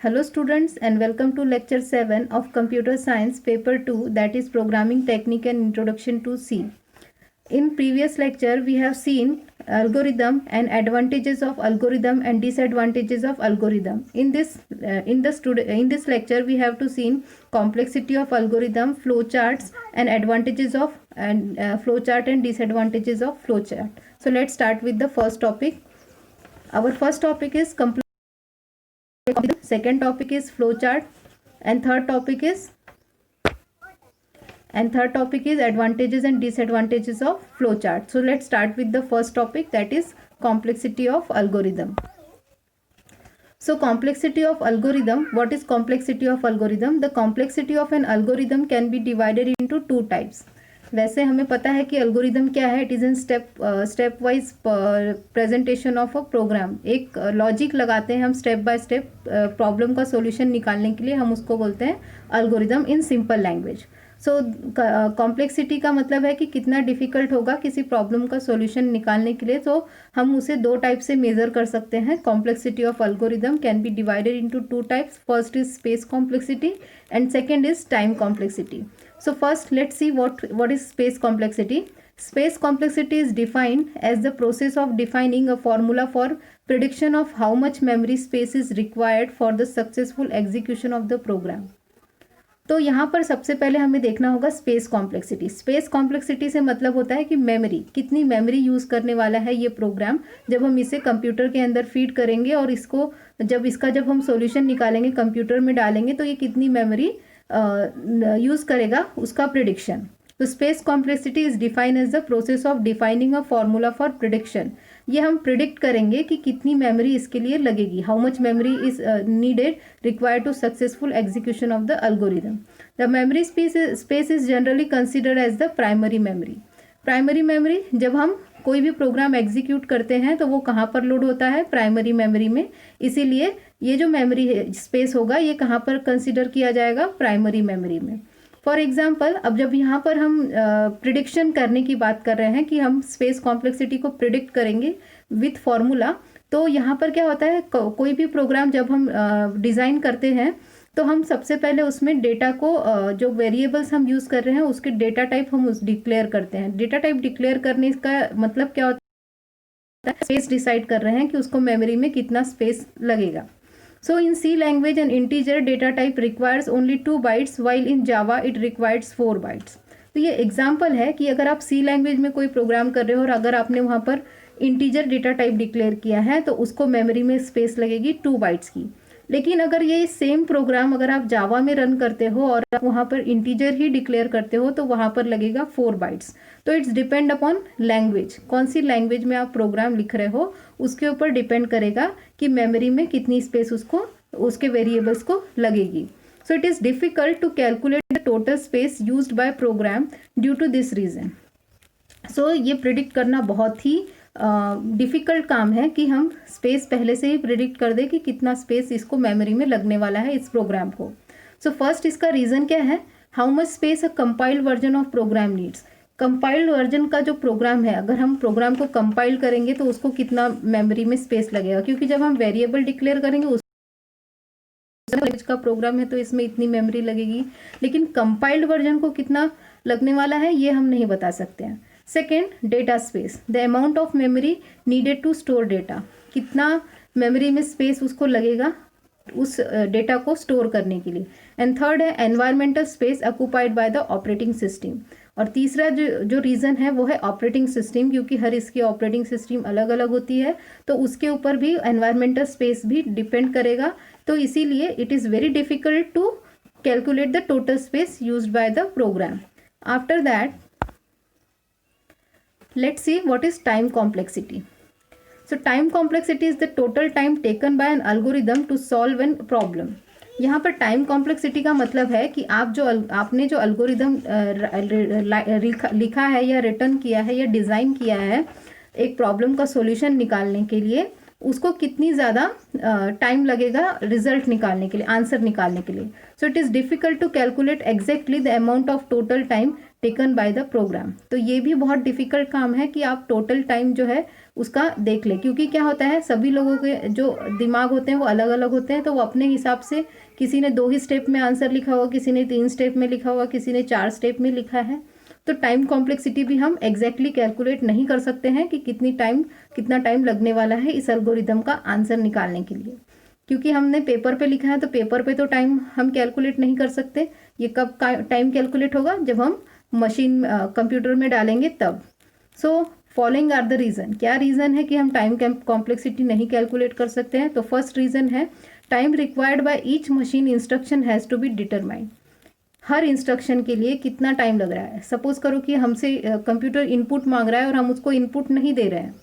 Hello students and welcome to lecture 7 of Computer Science paper 2, that is Programming Technique and Introduction to C. In previous lecture we have seen algorithm and advantages of algorithm and disadvantages of algorithm. In this lecture we have to see complexity of algorithm, flowcharts and advantages of flowchart and disadvantages of flowchart. So let's start with the first topic. Our first topic is second topic is flowchart, and third topic is advantages and disadvantages of flowchart. So let's start with the first topic, that is complexity of algorithm. So complexity of algorithm, what is complexity of algorithm? The complexity of an algorithm can be divided into two types. वैसे हमें पता है कि algorithm क्या है. It is in step wise presentation of a program. एक logic लगाते हैं हम स्टेप बाय स्टेप प्रॉब्लम का सॉल्यूशन निकालने के लिए, हम उसको बोलते हैं algorithm in simple language. So complexity का मतलब है कि कितना डिफिकल्ट होगा किसी प्रॉब्लम का सॉल्यूशन निकालने के लिए. तो हम उसे दो टाइप से मेजर कर सकते हैं. Complexity of algorithm can be divided into two types. First is space complexity and second is time complexity. So first let's see what is space complexity. Space complexity is defined as the process of defining a formula for prediction of how much memory space is required for the successful execution of the program. तो यहाँ पर सबसे पहले हमें देखना होगा space complexity. Space complexity से मतलब होता है कि मेमोरी, कितनी मेमोरी यूज़ करने वाला है ये प्रोग्राम. जब हम इसे कंप्यूटर के अंदर फीड करेंगे और जब हम सॉल्यूशन निकालेंगे कंप्यूटर में डालेंगे तो ये कितनी मेमोरी यूज़ करेगा, उसका प्रिडिक्शन. तो space complexity is defined as the process of defining a formula for prediction. ये हम प्रिडिक्ट करेंगे कि कितनी मेमोरी इसके लिए लगेगी. How much memory is needed required to successful execution of the algorithm. The memory space is generally considered as the primary memory. Primary memory, जब हम कोई भी प्रोग्राम एग्जीक्यूट करते हैं तो वो कहाँ पर लोड होता है, प्राइमरी मेमोरी में. इसीलिए ये जो मेमोरी स्पेस होगा ये कहाँ पर कंसिडर किया जाएगा, प्राइमरी मेमोरी में. फॉर एग्जाम्पल, अब जब यहाँ पर हम प्रिडिक्शन करने की बात कर रहे हैं कि हम स्पेस कॉम्प्लेक्सिटी को प्रिडिक्ट करेंगे विथ फॉर्मूला, तो यहाँ पर क्या होता है, कोई भी प्रोग्राम जब हम डिज़ाइन करते हैं तो हम सबसे पहले उसमें डेटा को जो वेरिएबल्स हम यूज़ कर रहे हैं उसके डेटा टाइप हम डिक्लेयर करते हैं. डेटा टाइप डिक्लेयर करने का मतलब क्या होता है, स्पेस डिसाइड कर रहे हैं कि उसको मेमोरी में कितना स्पेस लगेगा. So in C language an integer data type requires only 2 bytes while in Java it requires 4 bytes. तो ये एग्जाम्पल है कि अगर आप C लैंग्वेज में कोई प्रोग्राम कर रहे हो और अगर आपने वहाँ पर इंटीजर डेटा टाइप डिक्लेयर किया है तो उसको मेमोरी में स्पेस लगेगी 2 बाइट्स की. लेकिन अगर ये सेम प्रोग्राम अगर आप जावा में रन करते हो और आप वहाँ पर इंटीजर ही डिक्लेयर करते हो तो वहाँ पर लगेगा 4 बाइट्स. तो इट्स डिपेंड अपॉन लैंग्वेज, कौन सी लैंग्वेज में आप प्रोग्राम लिख रहे हो उसके ऊपर डिपेंड करेगा कि मेमोरी में कितनी स्पेस उसके वेरिएबल्स को लगेगी. So it is difficult to calculate the total space used by program due to this reason. So ये प्रिडिक्ट करना बहुत ही डिफ़िकल्ट काम है कि हम स्पेस पहले से ही प्रिडिक्ट कर दें कि कितना स्पेस इसको मेमोरी में लगने वाला है इस प्रोग्राम को. सो फर्स्ट इसका रीज़न क्या है, how much space a compiled version of program needs. Compiled version का जो प्रोग्राम है, अगर हम प्रोग्राम को कंपाइल करेंगे तो उसको कितना मेमोरी में स्पेस लगेगा, क्योंकि जब हम वेरिएबल डिक्लेयर करेंगे उस का प्रोग्राम है तो इसमें इतनी मेमोरी लगेगी, लेकिन कंपाइल्ड वर्जन को कितना लगने वाला है ये हम नहीं बता सकते हैं. Second, data space, the amount of memory needed to store data. कितना मेमोरी में स्पेस उसको लगेगा उस डेटा को स्टोर करने के लिए. एंड थर्ड है environmental space occupied by the operating system. और तीसरा जो रीज़न है वो है ऑपरेटिंग सिस्टम, क्योंकि हर इसकी ऑपरेटिंग सिस्टम अलग अलग होती है तो उसके ऊपर भी एनवायरमेंटल स्पेस भी डिपेंड करेगा. तो इसीलिए it is very difficult to calculate the total space used by the program. After that let's see what is time complexity. So time complexity is the total time taken by an algorithm to solve an problem. यहाँ पर time complexity का मतलब है कि आपने जो algorithm लिखा है या रिटर्न किया है या डिज़ाइन किया है एक प्रॉब्लम का सॉल्यूशन निकालने के लिए, उसको कितनी ज़्यादा टाइम लगेगा रिजल्ट निकालने के लिए, आंसर निकालने के लिए. So it is difficult to calculate exactly the amount of total time taken by the program. तो ये भी बहुत डिफ़िकल्ट काम है कि आप टोटल टाइम जो है उसका देख लें, क्योंकि क्या होता है सभी लोगों के जो दिमाग होते हैं वो अलग अलग होते हैं. तो वो अपने हिसाब से, किसी ने 2 ही स्टेप में आंसर लिखा हुआ, किसी ने 3 स्टेप में लिखा हुआ, किसी ने 4 स्टेप में लिखा है. तो टाइम कॉम्प्लेक्सिटी भी हम एग्जैक्टली कैलकुलेट नहीं कर सकते हैं कि कितना टाइम लगने वाला है इस एल्गोरिदम का आंसर निकालने के लिए, क्योंकि हमने पेपर पे लिखा है. तो पेपर पे तो टाइम हम कैलकुलेट नहीं कर सकते. ये कब टाइम कैलकुलेट होगा, जब हम मशीन कंप्यूटर में डालेंगे तब. So following are the reason. क्या रीज़न है कि हम टाइम कॉम्प्लेक्सिटी नहीं कैलकुलेट कर सकते हैं? तो फर्स्ट रीज़न है time required by each machine instruction has to be determined. हर इंस्ट्रक्शन के लिए कितना टाइम लग रहा है. सपोज करो कि हमसे कंप्यूटर इनपुट मांग रहा है और हम उसको इनपुट नहीं दे रहे हैं.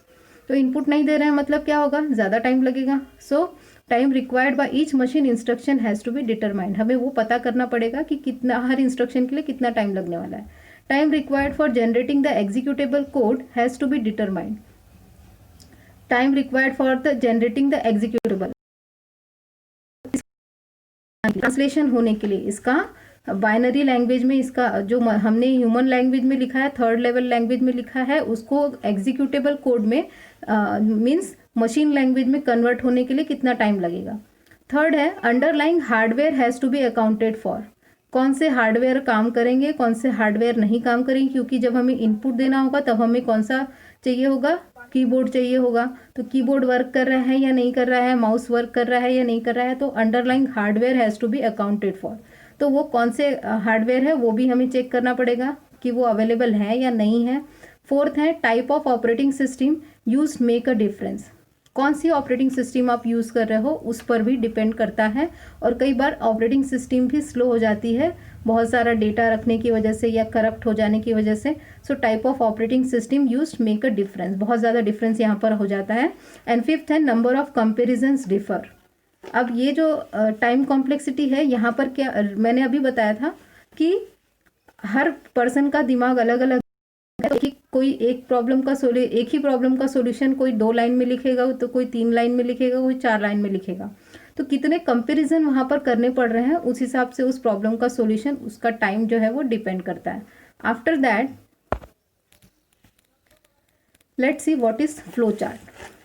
तो इनपुट नहीं दे रहे हैं मतलब क्या होगा, ज़्यादा टाइम लगेगा. So time required by each machine instruction has to be determined. हमें वो पता करना पड़ेगा कि कितना, हर इंस्ट्रक्शन के लिए कितना टाइम लगने वाला है. Time required for generating the executable code has to be determined. Time required for the generating the executable, translation होने के लिए, इसका बाइनरी लैंग्वेज में, इसका जो हमने ह्यूमन लैंग्वेज में लिखा है, थर्ड लेवल लैंग्वेज में लिखा है, उसको एग्जीक्यूटेबल कोड में मीन्स मशीन लैंग्वेज में कन्वर्ट होने के लिए कितना टाइम लगेगा. थर्ड है underlying hardware has to be accounted for. कौन से हार्डवेयर काम करेंगे, कौन से हार्डवेयर नहीं काम करेंगे, क्योंकि जब हमें इनपुट देना होगा तब हमें कौन सा चाहिए होगा, कीबोर्ड चाहिए होगा. तो कीबोर्ड वर्क कर रहा है या नहीं कर रहा है, माउस वर्क कर रहा है या नहीं कर रहा है. तो underlying hardware has to be accounted for. तो वो कौन से हार्डवेयर है वो भी हमें चेक करना पड़ेगा कि वो अवेलेबल है या नहीं है. फोर्थ है type of operating system use make a difference. कौन सी ऑपरेटिंग सिस्टम आप यूज़ कर रहे हो उस पर भी डिपेंड करता है. और कई बार ऑपरेटिंग सिस्टम भी स्लो हो जाती है बहुत सारा डेटा रखने की वजह से या करप्ट हो जाने की वजह से. So type of operating system use make a difference. बहुत ज़्यादा डिफरेंस यहाँ पर हो जाता है. एंड फिफ्थ है नंबर ऑफ कंपेरिजन्स डिफर. अब ये जो टाइम कॉम्प्लेक्सिटी है यहाँ पर क्या मैंने अभी बताया था कि हर पर्सन का दिमाग अलग अलग है. कि कोई एक ही प्रॉब्लम का सॉल्यूशन कोई 2 लाइन में लिखेगा, तो कोई 3 लाइन में लिखेगा, कोई 4 लाइन में लिखेगा. तो कितने कंपैरिजन वहाँ पर करने पड़ रहे हैं उस हिसाब से उस प्रॉब्लम का सॉल्यूशन, उसका टाइम जो है वो डिपेंड करता है. After that let's see what is flow chart.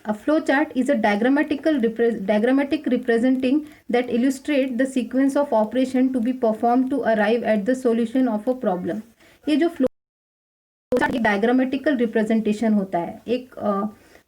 A flow chart is a diagrammatic representing that illustrate the sequence of operation to be performed to arrive at the solution of a problem. ये जो flow chart diagrammatical representation होता है, एक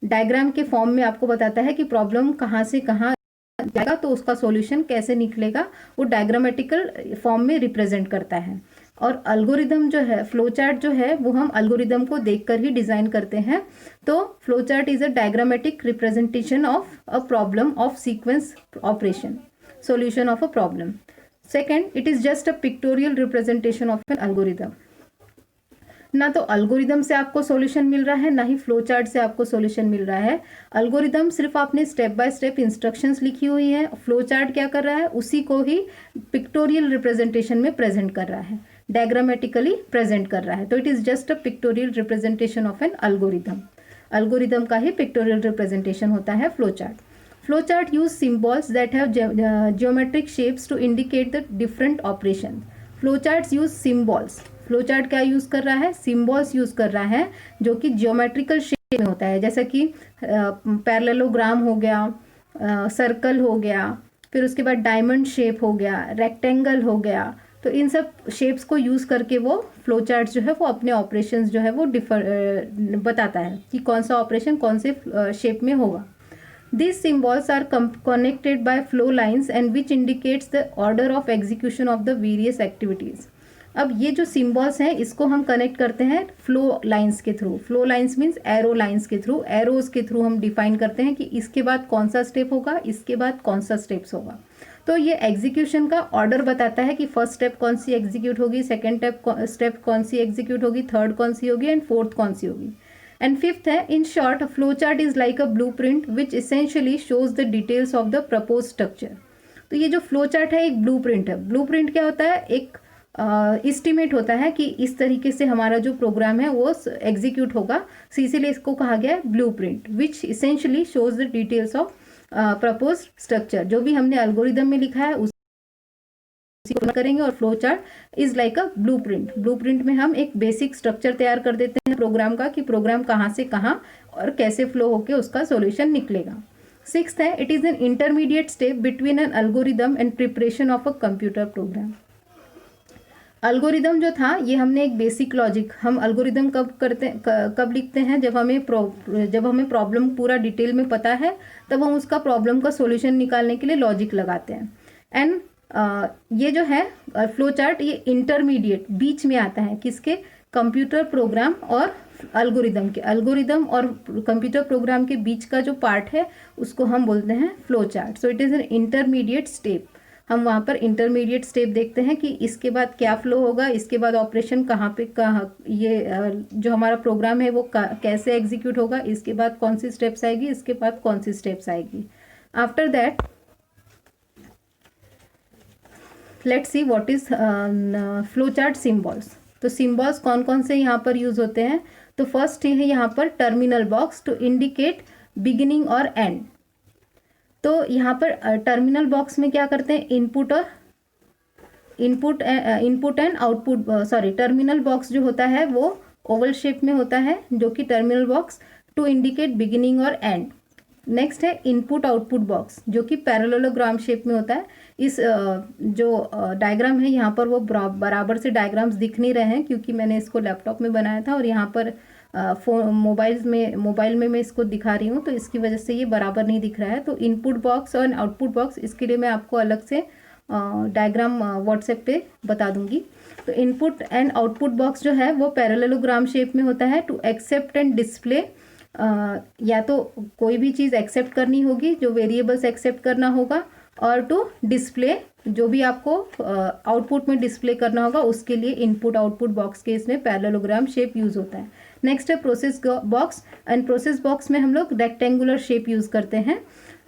diagram के form में आपको बताता है कि प्रॉब्लम कहाँ से कहाँ जाएगा तो उसका सॉल्यूशन कैसे निकलेगा, वो डायग्रामेटिकल फॉर्म में रिप्रेजेंट करता है. और अल्गोरिदम जो है, फ्लो चार्ट जो है वो हम अल्गोरिदम को देखकर ही डिजाइन करते हैं. तो flow chart is a diagrammatic representation of a problem of sequence operation, solution of a problem. Second, it is just a pictorial representation of an algorithm. ना तो अल्गोरिदम से आपको सॉल्यूशन मिल रहा है, ना ही फ्लो चार्ट से आपको सॉल्यूशन मिल रहा है. अल्गोरिदम सिर्फ आपने स्टेप बाय स्टेप इंस्ट्रक्शंस लिखी हुई है. फ्लो चार्ट क्या कर रहा है, उसी को ही पिक्टोरियल रिप्रेजेंटेशन में प्रेजेंट कर रहा है, डायग्रामेटिकली प्रेजेंट कर रहा है. तो it is just a pictorial representation of an algorithm. Algorithm का ही पिक्टोरियल रिप्रेजेंटेशन होता है flow chart. Flow chart use symbols that have geometric shapes to indicate the different operation. Flow chart use symbols. Flow chart क्या use कर रहा है, symbols use कर रहा है जो कि जियोमेट्रिकल शेप में होता है, जैसा कि पैरेललोग्राम हो गया, सर्कल हो गया, फिर उसके बाद डायमंड शेप हो गया, रेक्टेंगल हो गया. तो इन सब शेप्स को यूज़ करके वो फ्लो चार्ट जो है वो अपने ऑपरेशंस जो है वो बताता है कि कौन सा ऑपरेशन कौन से शेप में होगा. These symbols are connected by flow lines and which indicates the order of execution of the various activities. अब ये जो सिम्बॉल्स हैं इसको हम कनेक्ट करते हैं फ्लो लाइंस के through. Flow lines means arrow lines के थ्रू, एरोज के थ्रू हम डिफाइन करते हैं कि इसके बाद कौन सा स्टेप होगा, इसके बाद कौन सा स्टेप्स होगा. तो ये एग्जीक्यूशन का ऑर्डर बताता है कि फर्स्ट स्टेप कौन सी एग्जीक्यूट होगी, सेकेंड स्टेप कौन सी एग्जीक्यूट होगी, थर्ड कौन सी होगी एंड फोर्थ कौन सी होगी. एंड फिफ्थ है, in short flow chart is like a blueprint which essentially shows the details of the propose structure. तो ये जो फ्लो चार्ट है एक ब्लूप्रिंट है. ब्लूप्रिंट क्या होता है, एक इस्टीमेट होता है कि इस तरीके से हमारा जो प्रोग्राम है वो एग्जीक्यूट होगा। सो इसीलिए इसको कहा गया है blueprint, which essentially shows the details of proposed structure. जो भी हमने एल्गोरिदम में लिखा है उसी को करेंगे, और flow chart is like a blueprint. Blueprint में हम एक बेसिक स्ट्रक्चर तैयार कर देते हैं प्रोग्राम का, कि प्रोग्राम कहाँ से कहाँ और कैसे फ्लो होके उसका सॉल्यूशन निकलेगा। सिक्स्थ है, it is an intermediate step between N algorithm and preparation of a computer program. Algorithm जो था ये हमने एक बेसिक लॉजिक, हम एल्गोरिदम कब लिखते हैं, जब हमें प्रॉब्लम पूरा डिटेल में पता है, तब हम उसका प्रॉब्लम का सॉल्यूशन निकालने के लिए लॉजिक लगाते हैं। एंड ये जो है फ्लो चार्ट, ये इंटरमीडिएट बीच में आता है, किसके, कंप्यूटर प्रोग्राम और एल्गोरिदम के। एल्गोरिदम और कंप्यूटर प्रोग्राम के बीच का जो पार्ट है उसको हम बोलते हैं flow chart. So it is an intermediate step. हम वहाँ पर इंटरमीडिएट स्टेप देखते हैं कि इसके बाद क्या फ्लो होगा, इसके बाद ऑपरेशन कहाँ ये जो हमारा प्रोग्राम है वो कैसे एग्जीक्यूट होगा, इसके बाद कौन सी स्टेप्स आएगी, इसके बाद कौन सी स्टेप्स आएगी। After that let's see what is flow chart symbols. तो सिम्बॉल्स कौन कौन से यहाँ पर यूज होते हैं। तो फर्स्ट है यहाँ पर terminal box to indicate beginning और एंड। तो यहाँ पर टर्मिनल बॉक्स में क्या करते हैं, input and output, terminal box जो होता है वो ओवल शेप में होता है, जो कि terminal box to indicate beginning और एंड। नेक्स्ट है इनपुट आउटपुट बॉक्स, जो कि पैरेललोग्राम शेप में होता है। इस जो डायग्राम है यहाँ पर वो बराबर से डायग्राम्स दिख नहीं रहे हैं, क्योंकि मैंने इसको लैपटॉप में बनाया था और यहाँ पर मोबाइल में मैं इसको दिखा रही हूँ, तो इसकी वजह से ये बराबर नहीं दिख रहा है। तो इनपुट बॉक्स और आउटपुट बॉक्स, इसके लिए मैं आपको अलग से डायग्राम व्हाट्सएप पे बता दूंगी। तो इनपुट एंड आउटपुट बॉक्स जो है वो पैरेललोग्राम शेप में होता है टू एक्सेप्ट एंड डिस्प्ले। या तो कोई भी चीज़ एक्सेप्ट करनी होगी, जो वेरिएबल्स एक्सेप्ट करना होगा, और टू डिस्प्ले, जो भी आपको आउटपुट में डिस्प्ले करना होगा, उसके लिए इनपुट आउटपुट बॉक्स के इसमें पैरेललोग्राम शेप यूज होता है। नेक्स्ट है process box, and process box में हम लोग रेक्टेंगुलर शेप यूज करते हैं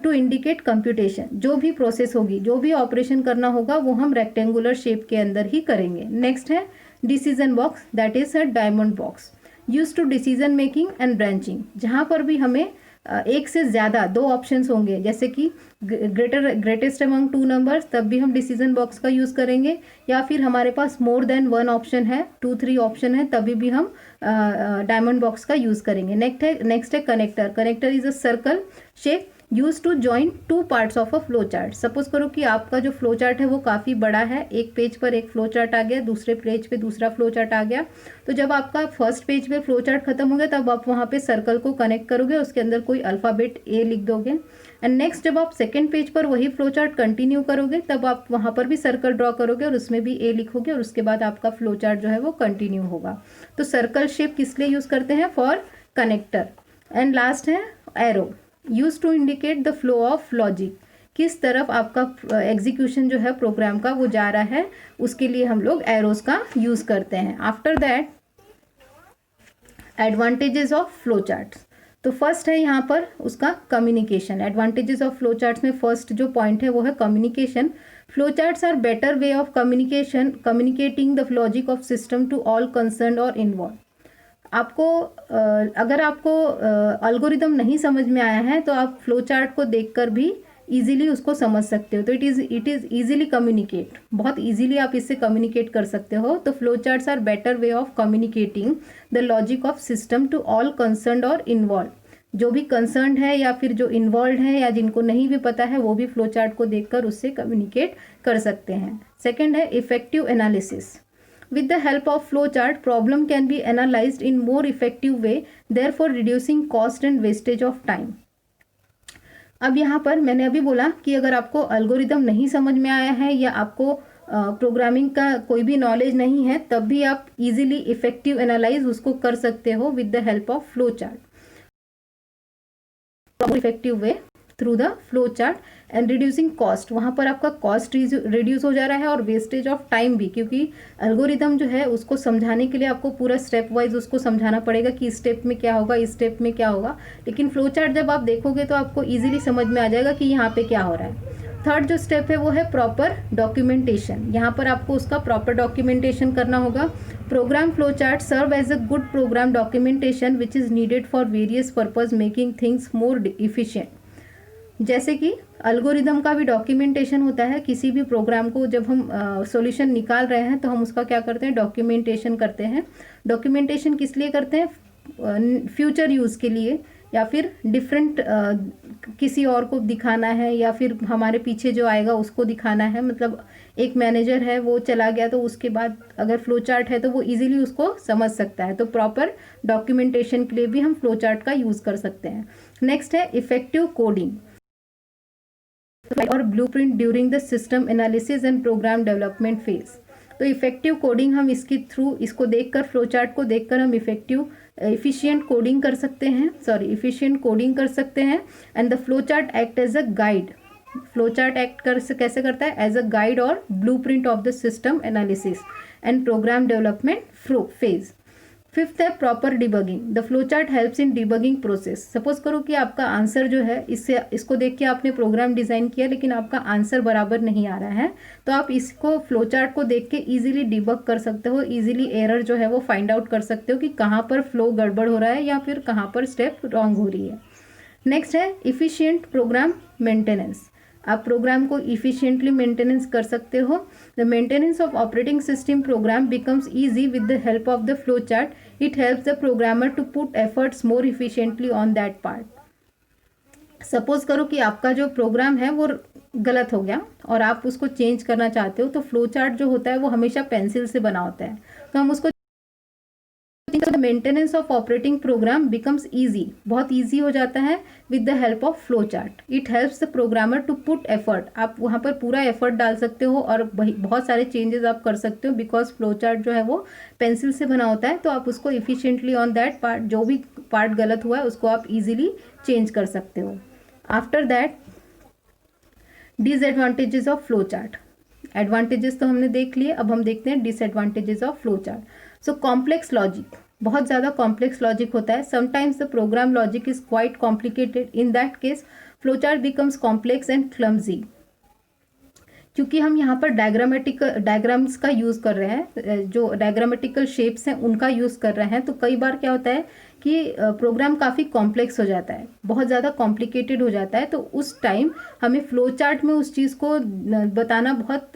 टू इंडिकेट कंप्यूटेशन। जो भी प्रोसेस होगी, जो भी ऑपरेशन करना होगा, वो हम रेक्टेंगुलर शेप के अंदर ही करेंगे। नेक्स्ट है decision box, that is a diamond box use to decision making and branching. जहाँ पर भी हमें एक से ज़्यादा दो ऑप्शंस होंगे, जैसे कि ग्रेटेस्ट अमंग टू नंबर्स, तब भी हम डिसीजन बॉक्स का यूज़ करेंगे। या फिर हमारे पास मोर देन वन ऑप्शन है, 2-3 ऑप्शन है, तभी भी हम डायमंड बॉक्स का यूज़ करेंगे। नेक्स्ट है connector. Connector is a circle shape use to join two parts of a flow chart. Suppose करो कि आपका जो फ्लो चार्ट है वो काफ़ी बड़ा है, एक पेज पर एक फ्लो चार्ट आ गया, दूसरे पेज पे दूसरा फ्लो चार्ट आ गया। तो जब आपका फर्स्ट पेज पे फ्लो चार्ट खत्म हो गया, तब आप वहाँ पे सर्कल को कनेक्ट करोगे, उसके अंदर कोई अल्फ़ाबेट ए लिख दोगे। एंड नेक्स्ट जब आप सेकेंड पेज पर वही फ्लो चार्ट कंटिन्यू करोगे, तब आप वहाँ पर भी सर्कल ड्रॉ करोगे और उसमें भी ए लिखोगे, और उसके बाद आपका फ्लो चार्ट जो है वो कंटिन्यू होगा। तो सर्कल शेप किस लिए यूज़ करते हैं, फॉर कनेक्टर। एंड लास्ट है arrow, use to indicate the flow of logic. किस तरफ आपका एग्जीक्यूशन जो है प्रोग्राम का वो जा रहा है, उसके लिए हम लोग एरोज का यूज करते हैं। After that advantages of flow charts. तो फर्स्ट है यहाँ पर उसका communication. Advantages of flow charts में फर्स्ट जो पॉइंट है वो है communication. Flow charts are better way of communicating the logic of system to all concern और इन्वॉल्व। आपको अगर आपको एल्गोरिदम नहीं समझ में आया है, तो आप फ्लो चार्ट को देखकर भी इजीली उसको समझ सकते हो। तो इट इज़ इजीली कम्युनिकेट, बहुत इजीली आप इससे कम्युनिकेट कर सकते हो। तो flow charts are better way of communicating the logic of system to all concerned और इन्वॉल्व। जो भी कंसर्न्ड है या फिर जो इन्वॉल्व है या जिनको नहीं भी पता है, वो भी फ्लो चार्ट को देखकर उससे कम्युनिकेट कर सकते हैं। सेकेंड है effective analysis. With the help of flowchart, problem can be analyzed in more effective way, therefore reducing cost and wastage of time. अब यहाँ पर मैंने अभी बोला कि अगर आपको एल्गोरिदम नहीं समझ में आया है या आपको प्रोग्रामिंग का कोई भी नॉलेज नहीं है, तब भी आप इजीली इफेक्टिव एनालाइज उसको कर सकते हो with the help of flow chart. Effective way through the flow chart and reducing cost. वहाँ पर आपका कॉस्ट रिड्यूस हो जा रहा है और वेस्टेज ऑफ टाइम भी, क्योंकि एल्गोरिदम जो है उसको समझाने के लिए आपको पूरा स्टेप वाइज उसको समझाना पड़ेगा कि इस स्टेप में क्या होगा, इस स्टेप में क्या होगा। लेकिन फ्लो चार्ट जब आप देखोगे तो आपको इजीली समझ में आ जाएगा कि यहाँ पे क्या हो रहा है। थर्ड जो स्टेप है वो है प्रॉपर डॉक्यूमेंटेशन। यहाँ पर आपको उसका प्रॉपर डॉक्यूमेंटेशन करना होगा। Program flow chart serve as a good program documentation which is needed for various purpose making things more efficient. जैसे कि अल्गोरिदम का भी डॉक्यूमेंटेशन होता है। किसी भी प्रोग्राम को जब हम सॉल्यूशन निकाल रहे हैं तो हम उसका क्या करते हैं, डॉक्यूमेंटेशन करते हैं। डॉक्यूमेंटेशन किस लिए करते हैं, फ्यूचर यूज़ के लिए, या फिर डिफरेंट किसी और को दिखाना है, या फिर हमारे पीछे जो आएगा उसको दिखाना है। मतलब एक मैनेजर है, वो चला गया तो उसके बाद अगर फ्लो चार्ट है तो वो इजीली उसको समझ सकता है। तो प्रॉपर डॉक्यूमेंटेशन के लिए भी हम फ्लो चार्ट का यूज़ कर सकते हैं। नेक्स्ट है इफेक्टिव कोडिंग और blueprint during the system analysis and program development phase. तो इफेक्टिव कोडिंग हम इसके थ्रू, इसको देखकर, फ्लो चार्ट को देखकर हम इफिशिएंट कोडिंग कर सकते हैं। And the flow chart act as a guide. Flow chart कैसे करता है, एज अ गाइड और blueprint of the system analysis and program development phase. Fifth है proper debugging. The flow chart helps in debugging process. Suppose करो कि आपका answer जो है, इसको देख के आपने प्रोग्राम डिज़ाइन किया लेकिन आपका आंसर बराबर नहीं आ रहा है, तो आप इसको फ्लो चार्ट को देख के इजीली डिबग कर सकते हो। इजीली एरर जो है वो फाइंड आउट कर सकते हो कि कहाँ पर फ्लो गड़बड़ हो रहा है या फिर कहाँ पर स्टेप रॉन्ग हो रही है। नेक्स्ट है इफिशियंट प्रोग्राम मेंटेनेंस। आप प्रोग्राम को इफिशिएंटली मेंटेनेंस कर सकते हो। The maintenance of operating system program becomes easy with the help of the flow chart. It helps the programmer to put efforts more efficiently on that part. Suppose करो कि आपका जो programme है वो गलत हो गया और आप उसको चेंज करना चाहते हो, तो फ्लो चार्ट जो होता है वो हमेशा पेंसिल से बना होता है, तो हम उसको maintenance of operating program becomes easy, बहुत ईजी हो जाता है with the help of flow chart. It helps the programmer to put effort. आप वहाँ पर पूरा एफर्ट डाल सकते हो और बहुत सारे चेंजेस आप कर सकते हो, बिकॉज फ्लो चार्ट जो है वो पेंसिल से बना होता है। तो आप उसको इफिशिएंटली ऑन दैट पार्ट, जो भी पार्ट गलत हुआ है उसको आप इजीली चेंज कर सकते हो। After that disadvantages of flow chart. Advantages तो हमने देख लिए, अब हम देखते हैं disadvantages of flow chart. So complex logic, बहुत ज़्यादा कॉम्प्लेक्स लॉजिक होता है। Sometimes the program logic is quite complicated. In that cash flow chart becomes complex and clumsy. क्योंकि हम यहाँ पर डायग्राम्स का यूज़ कर रहे हैं, जो डायग्रामेटिकल शेप्स हैं उनका यूज़ कर रहे हैं, तो कई बार क्या होता है कि प्रोग्राम काफ़ी कॉम्प्लेक्स हो जाता है, बहुत ज़्यादा कॉम्प्लिकेटेड हो जाता है। तो उस टाइम हमें फ्लो चार्ट में उस चीज़ को बताना बहुत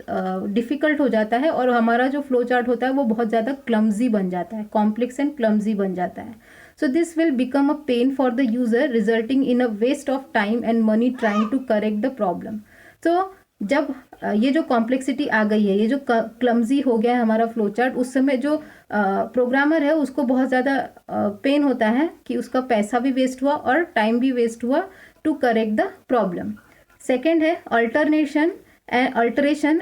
डिफ़िकल्ट हो जाता है, और हमारा जो फ्लो चार्ट होता है वो बहुत ज़्यादा क्लमजी बन जाता है, कॉम्प्लेक्स एंड क्लमजी बन जाता है। So this will become a pain for the user, resulting in a waste of time and money trying to correct the problem. तो जब ये जो कॉम्प्लेक्सिटी आ गई है, ये जो क्लमजी हो गया है हमारा फ्लो चार्ट, उस समय जो प्रोग्रामर है उसको बहुत ज़्यादा पेन होता है कि उसका पैसा भी वेस्ट हुआ और टाइम भी वेस्ट हुआ to correct the problem. Second है अल्टरेशन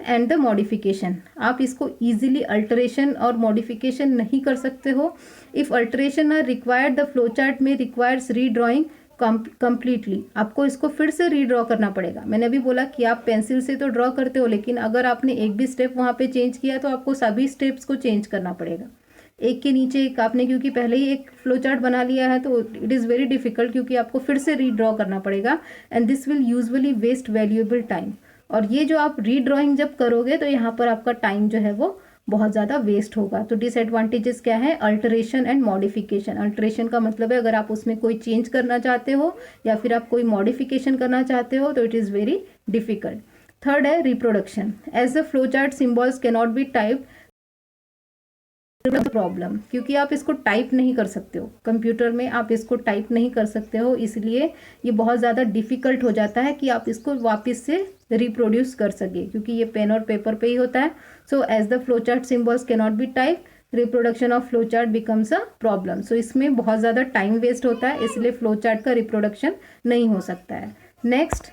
एंड द मॉडिफिकेशन। आप इसको इजीली अल्टरेशन और मॉडिफिकेशन नहीं कर सकते हो। If alteration are required, the flow chart में रिक्वायर्स रीड्रॉइंग कंप्लीटली। आपको इसको फिर से रीड्रॉ करना पड़ेगा। मैंने अभी बोला कि आप पेंसिल से तो ड्रॉ करते हो, लेकिन अगर आपने एक भी स्टेप वहाँ पे चेंज किया तो आपको सभी स्टेप्स को चेंज करना पड़ेगा, एक के नीचे एक। आपने क्योंकि पहले ही एक फ्लो चार्ट बना लिया है तो इट इज़ वेरी डिफिकल्ट, क्योंकि आपको फिर से रीड्रॉ करना पड़ेगा, and this will usually waste valuable time. और ये जो आप रीड्रॉइंग जब करोगे तो यहाँ पर आपका टाइम जो है वो बहुत ज़्यादा वेस्ट होगा। तो डिसएडवांटेजेस क्या है, अल्टरेशन एंड मॉडिफिकेशन। अल्टरेशन का मतलब है अगर आप उसमें कोई चेंज करना चाहते हो या फिर आप कोई मॉडिफिकेशन करना चाहते हो तो it is very difficult. Third है reproduction. As the flow chart symbols cannot be typed problem, क्योंकि आप इसको टाइप नहीं कर सकते हो, कंप्यूटर में आप इसको टाइप नहीं कर सकते हो, इसलिए ये बहुत ज़्यादा डिफ़िकल्ट हो जाता है कि आप इसको वापस से रिप्रोड्यूस कर सके, क्योंकि ये पेन और पेपर पे ही होता है। So as the flow chart symbols can not be type, reproduction of flow chart becomes a problem. So इसमें बहुत ज़्यादा टाइम वेस्ट होता है, इसलिए फ्लो चार्ट का रिप्रोडक्शन नहीं हो सकता है। नेक्स्ट,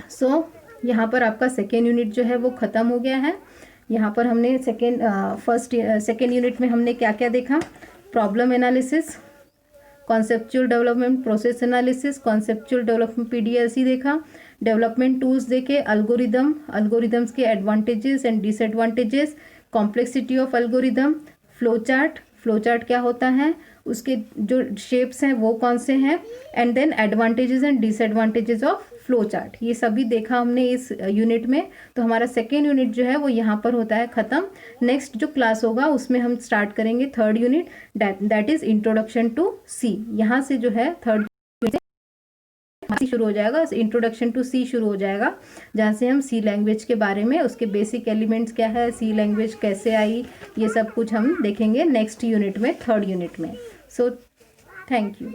सो यहाँ पर आपका सेकेंड यूनिट जो है वो ख़त्म हो गया है। यहाँ पर हमने सेकेंड यूनिट में हमने क्या क्या देखा, problem analysis, conceptual development process analysis, conceptual development PDLC देखा, डेवलपमेंट टूल्स देखे, अल्गोरिदम्स के advantages and disadvantages, complexity of algorithm, flow chart क्या होता है, उसके जो शेप्स हैं वो कौन से हैं, and then advantages and disadvantages of flow chart, ये सभी देखा हमने इस यूनिट में। तो हमारा सेकेंड यूनिट जो है वो यहाँ पर होता है ख़त्म। नेक्स्ट जो क्लास होगा उसमें हम स्टार्ट करेंगे third unit, that is introduction to C. यहाँ से जो है थर्ड सी शुरू हो जाएगा, इंट्रोडक्शन टू सी शुरू हो जाएगा, जहाँ से हम सी लैंग्वेज के बारे में, उसके बेसिक एलिमेंट्स क्या है, सी लैंग्वेज कैसे आई, ये सब कुछ हम देखेंगे नेक्स्ट यूनिट में, थर्ड यूनिट में। So thank you.